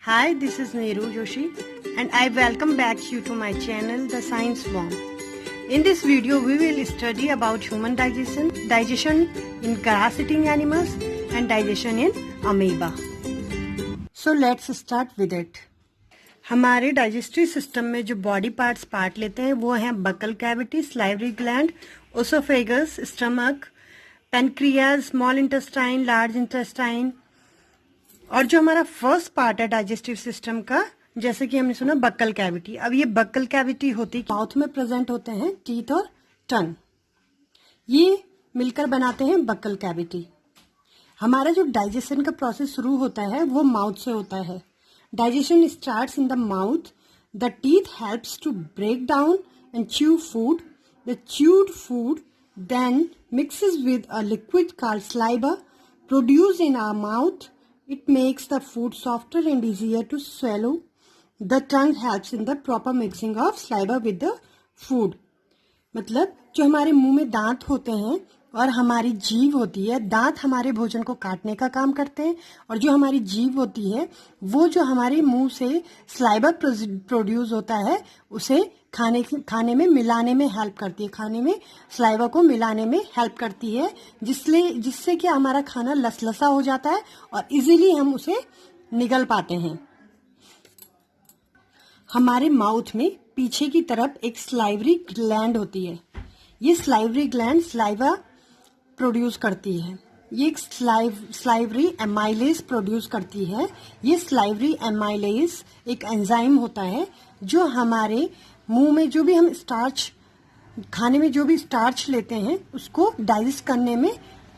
Hi, this is Neeru Joshi and I welcome back you to my channel The Science Bomb. In this video we will study about human digestion in grass eating animals and digestion in amoeba. So let's start with it. हमारे digestive system में जो body parts part लेते हैं वो हैं buccal cavity, salivary gland, oesophagus, stomach, pancreas, small intestine, large intestine. और जो हमारा फर्स्ट पार्ट है डाइजेस्टिव सिस्टम का, जैसे कि हमने सुना बक्कल कैविटी। अब ये बक्कल कैविटी होती है, माउथ में प्रेजेंट होते हैं टीथ और टंग, ये मिलकर बनाते हैं बक्कल कैविटी। हमारा जो डाइजेशन का प्रोसेस शुरू होता है वो माउथ से होता है। Digestion starts in the mouth. The teeth helps to break down and chew food. The chewed food then mixes with a liquid called saliva produced in our mouth. It makes the food softer and easier to swallow. The tongue helps in the proper mixing of saliva with the food. मतलब जो हमारे मुंह में दांत होते हैं और हमारी जीभ होती है, दांत हमारे भोजन को काटने का काम करते हैं और जो हमारी जीभ होती है वो जो हमारे मुंह से सलाइवा प्रोड्यूस होता है उसे खाने में मिलाने में हेल्प करती है, खाने में सलाइवा को मिलाने में हेल्प करती है, जिससे कि हमारा खाना लसलसा हो जाता है और इजीली हम उसे निगल पाते हैं। हमारे माउथ में पीछे की तरफ एक सलाइवरी ग्लैंड होती है। ये सलाइवरी ग्लैंड सलाइवा प्रोड्यूस करती है। ये एक सलाइवरी एमाइलेज प्रोड्यूस करती है। ये सलाइवरी एमाइलेज एक एंजाइम होता है जो हमारे मुंह में जो भी हम खाने में जो भी स्टार्च लेते हैं उसको डाइजेस्ट करने में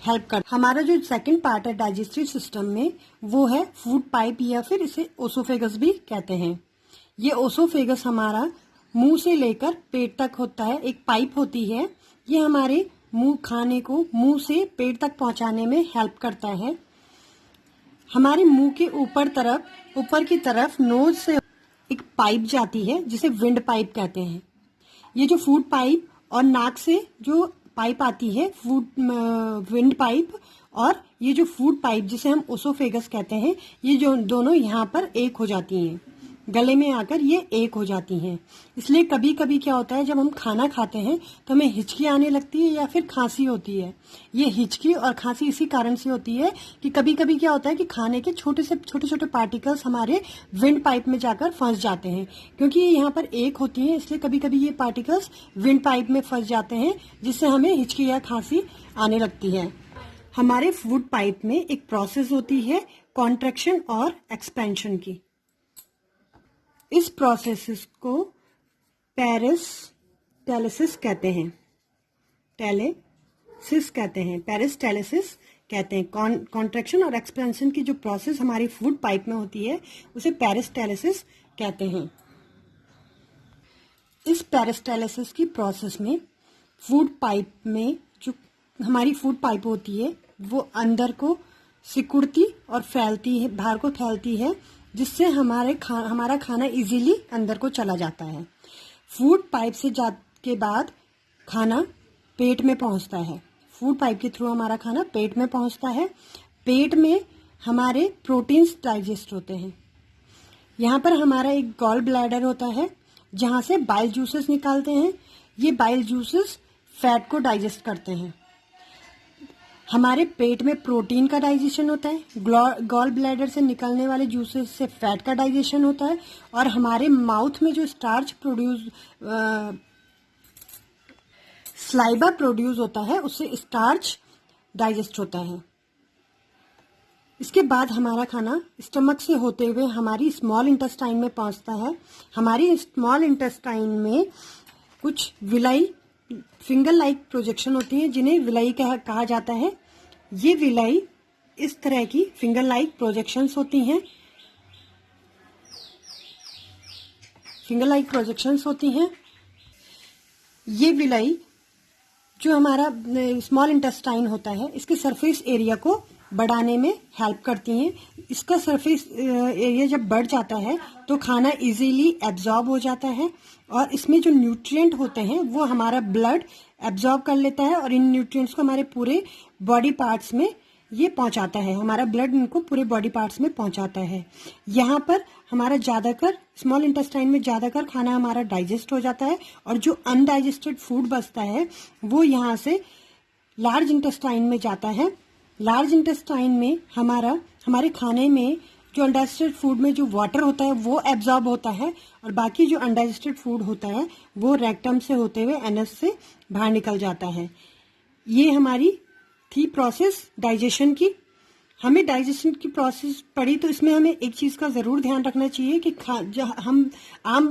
हेल्प कर। हमारा जो सेकंड पार्ट है डाइजेस्टिव सिस्टम में वो है फूड पाइप, या फिर इसे ओसोफेगस भी कहते हैं। ये ओसोफेगस हमारा मुंह से लेकर पेट तक होता है, एक पाइप होती है। ये हमारे खाने को मुंह से पेट तक पहुंचाने में हेल्प करता है। हमारे मुंह के ऊपर की तरफ नोज से एक पाइप जाती है जिसे विंड पाइप कहते हैं। ये जो फूड पाइप और नाक से जो पाइप आती है विंड पाइप, और ये जो फूड पाइप जिसे हम ओसोफेगस कहते हैं, ये जो दोनों यहाँ पर एक हो जाती हैं, गले में आकर ये एक हो जाती हैं। इसलिए कभी कभी क्या होता है, जब हम खाना खाते हैं तो हमें हिचकी आने लगती है या फिर खांसी होती है। ये हिचकी और खांसी इसी कारण से होती है कि कभी कभी क्या होता है कि खाने के छोटे पार्टिकल्स हमारे विंड पाइप में जाकर फंस जाते हैं। क्योंकि ये यहाँ पर एक होती है, इसलिए कभी कभी ये पार्टिकल्स विंड पाइप में फंस जाते हैं, जिससे हमें हिचकी या खांसी आने लगती है। हमारे फूड पाइप में एक प्रोसेस होती है कॉन्ट्रैक्शन और एक्सपेंशन की। इस प्रोसेस को पेरिस्टालिसिस कहते हैं। पेरिस्टालिसिस कहते हैं। कॉन्ट्रैक्शन और एक्सपेंशन की जो प्रोसेस हमारी फूड पाइप में होती है उसे पेरिस्टालिसिस कहते हैं। इस पेरिस्टालिसिस की प्रोसेस में फूड पाइप में जो हमारी फूड पाइप होती है वो अंदर को सिकुड़ती और फैलती है, बाहर को फैलती है, जिससे हमारा खाना इजीली अंदर को चला जाता है। फूड पाइप से के बाद खाना पेट में पहुंचता है। फूड पाइप के थ्रू हमारा खाना पेट में पहुंचता है। पेट में हमारे प्रोटीन्स डाइजेस्ट होते हैं। यहाँ पर हमारा एक गॉल ब्लैडर होता है जहाँ से बाइल जूसेस निकालते हैं। ये बाइल जूसेस फैट को डाइजेस्ट करते हैं। हमारे पेट में प्रोटीन का डाइजेशन होता है। गॉल ब्लैडर से निकलने वाले जूसेस से फैट का डाइजेशन होता है। और हमारे माउथ में जो सलाइवा प्रोड्यूस होता है उससे स्टार्च डाइजेस्ट होता है। इसके बाद हमारा खाना स्टमक से होते हुए हमारी स्मॉल इंटेस्टाइन में पहुंचता है। हमारी स्मॉल इंटेस्टाइन में कुछ फिंगर लाइक प्रोजेक्शन होती है जिन्हें विलाई कहा जाता है। ये विलाई इस तरह की फिंगर लाइक प्रोजेक्शंस होती हैं। ये विलाई जो हमारा स्मॉल इंटेस्टाइन होता है इसके सरफेस एरिया को बढ़ाने में हेल्प करती हैं। इसका सरफेस एरिया जब बढ़ जाता है तो खाना इजीली एब्जॉर्ब हो जाता है और इसमें जो न्यूट्रिएंट होते हैं वो हमारा ब्लड एब्जॉर्ब कर लेता है और इन न्यूट्रिएंट्स को हमारे पूरे बॉडी पार्ट्स में ये पहुंचाता है, हमारा ब्लड इनको पूरे बॉडी पार्ट्स में पहुंचाता है। यहाँ पर हमारा ज्यादातर स्मॉल इंटेस्टाइन में ज्यादातर खाना हमारा डाइजेस्ट हो जाता है, और जो अनडाइजेस्टेड फूड बचता है वो यहाँ से लार्ज इंटेस्टाइन में जाता है। लार्ज इंटेस्टाइन में हमारे खाने में जो अनडाइजेस्टेड फूड में जो वाटर होता है वो एब्जॉर्ब होता है, और बाकी जो अनडाइजेस्टेड फूड होता है वो रेक्टम से होते हुए एनस से बाहर निकल जाता है। ये हमारी थी प्रोसेस डाइजेशन की। हमें डाइजेशन की प्रोसेस पढ़ी तो इसमें हमें एक चीज का जरूर ध्यान रखना चाहिए कि हम आम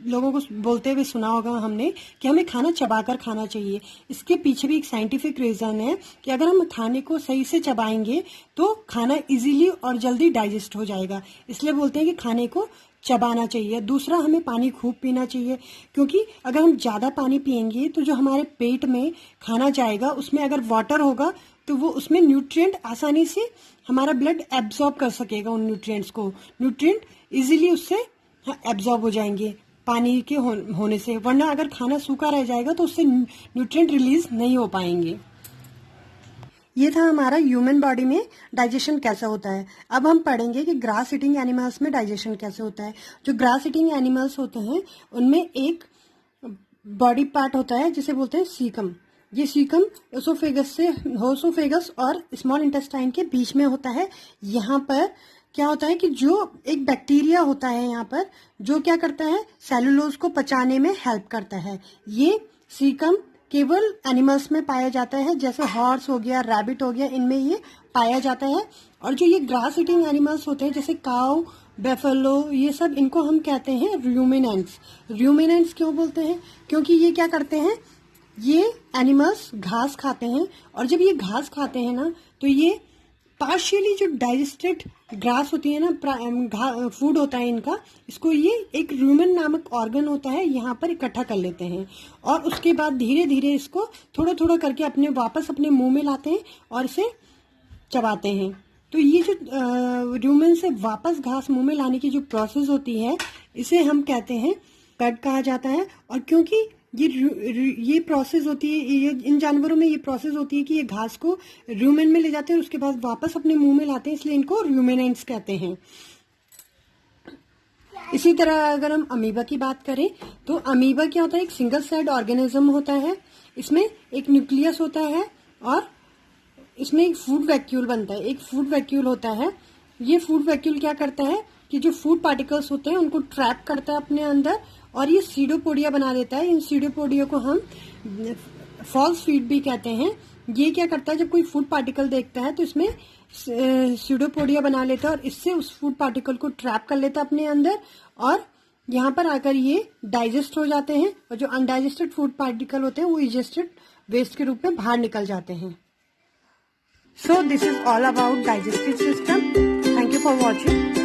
लोगों को बोलते हुए सुना होगा हमने कि हमें खाना चबाकर खाना चाहिए। इसके पीछे भी एक साइंटिफिक रीजन है कि अगर हम खाने को सही से चबाएंगे तो खाना इजीली और जल्दी डाइजेस्ट हो जाएगा, इसलिए बोलते हैं कि खाने को चबाना चाहिए। दूसरा, हमें पानी खूब पीना चाहिए, क्योंकि अगर हम ज्यादा पानी पिएंगे तो जो हमारे पेट में खाना जाएगा उसमें अगर वाटर होगा तो वो उसमें न्यूट्रिएंट आसानी से हमारा ब्लड एब्जॉर्ब कर सकेगा। उन न्यूट्रिएंट्स को न्यूट्रिएंट इजीली उससे एब्जॉर्ब हो जाएंगे पानी के होने से, वरना अगर खाना सूखा रह जाएगा तो उससे न्यूट्रिएंट रिलीज नहीं हो पाएंगे। ये था हमारा ह्यूमन बॉडी में डाइजेशन कैसा होता है। अब हम पढ़ेंगे कि ग्रास ईटिंग एनिमल्स में डाइजेशन कैसे होता है। जो ग्रास ईटिंग एनिमल्स होते हैं उनमें एक बॉडी पार्ट होता है जिसे बोलते हैं सीकम। ये सीकम ओसोफेगस और स्मॉल इंटेस्टाइन के बीच में होता है। यहाँ पर क्या होता है कि जो एक बैक्टीरिया होता है यहाँ पर, जो क्या करता है, सेलुलोज को पचाने में हेल्प करता है। ये सीकम केवल एनिमल्स में पाया जाता है, जैसे हॉर्स हो गया, रैबिट हो गया, इनमें ये पाया जाता है। और जो ये ग्रास ईटिंग एनिमल्स होते हैं जैसे काऊ, बेफेलो, ये सब, इनको हम कहते हैं रूमिनेंट्स। रूमिनेंट्स क्यों बोलते हैं? क्योंकि ये क्या करते हैं, ये एनिमल्स घास खाते हैं, और जब ये घास खाते हैं ना तो ये पार्शियली जो डाइजेस्टेड ग्रास होती है ना, फूड होता है इनका, इसको ये एक रूमेन नामक ऑर्गन होता है यहाँ पर इकट्ठा कर लेते हैं, और उसके बाद धीरे धीरे इसको थोड़ा थोड़ा करके वापस अपने मुंह में लाते हैं और इसे चबाते हैं। तो ये जो रूमेन से वापस घास मुंह में लाने की जो प्रोसेस होती है इसे हम कहते हैं कट कहा जाता है। और क्योंकि ये प्रोसेस होती है, ये इन जानवरों में ये प्रोसेस होती है कि ये घास को रूमेन में ले जाते हैं और उसके बाद वापस अपने मुंह में लाते हैं, इसलिए इनको रूमिनेंट्स कहते हैं। इसी तरह अगर हम अमीबा की बात करें तो अमीबा क्या होता है, एक सिंगल सेल्ड ऑर्गेनिज्म होता है। इसमें एक न्यूक्लियस होता है और इसमें एक फूड वैक्यूल बनता है, एक फूड वैक्यूल होता है। ये फूड वैक्यूल क्या करता है कि जो फूड पार्टिकल्स होते हैं उनको ट्रैप करता है अपने अंदर, और ये सीडोपोडिया बना देता है। इन सीडोपोडिया को हम फॉल्स फीड भी कहते हैं। ये क्या करता है, जब कोई फूड पार्टिकल देखता है तो इसमें सीडोपोडिया बना लेता है और इससे उस फूड पार्टिकल को ट्रैप कर लेता है अपने अंदर, और यहाँ पर आकर ये डाइजेस्ट हो जाते हैं, और जो अनडाइजेस्टेड फूड पार्टिकल होते हैं वो इजेस्टेड वेस्ट के रूप में बाहर निकल जाते हैं। So this is all about digestive system. Thank you for watching.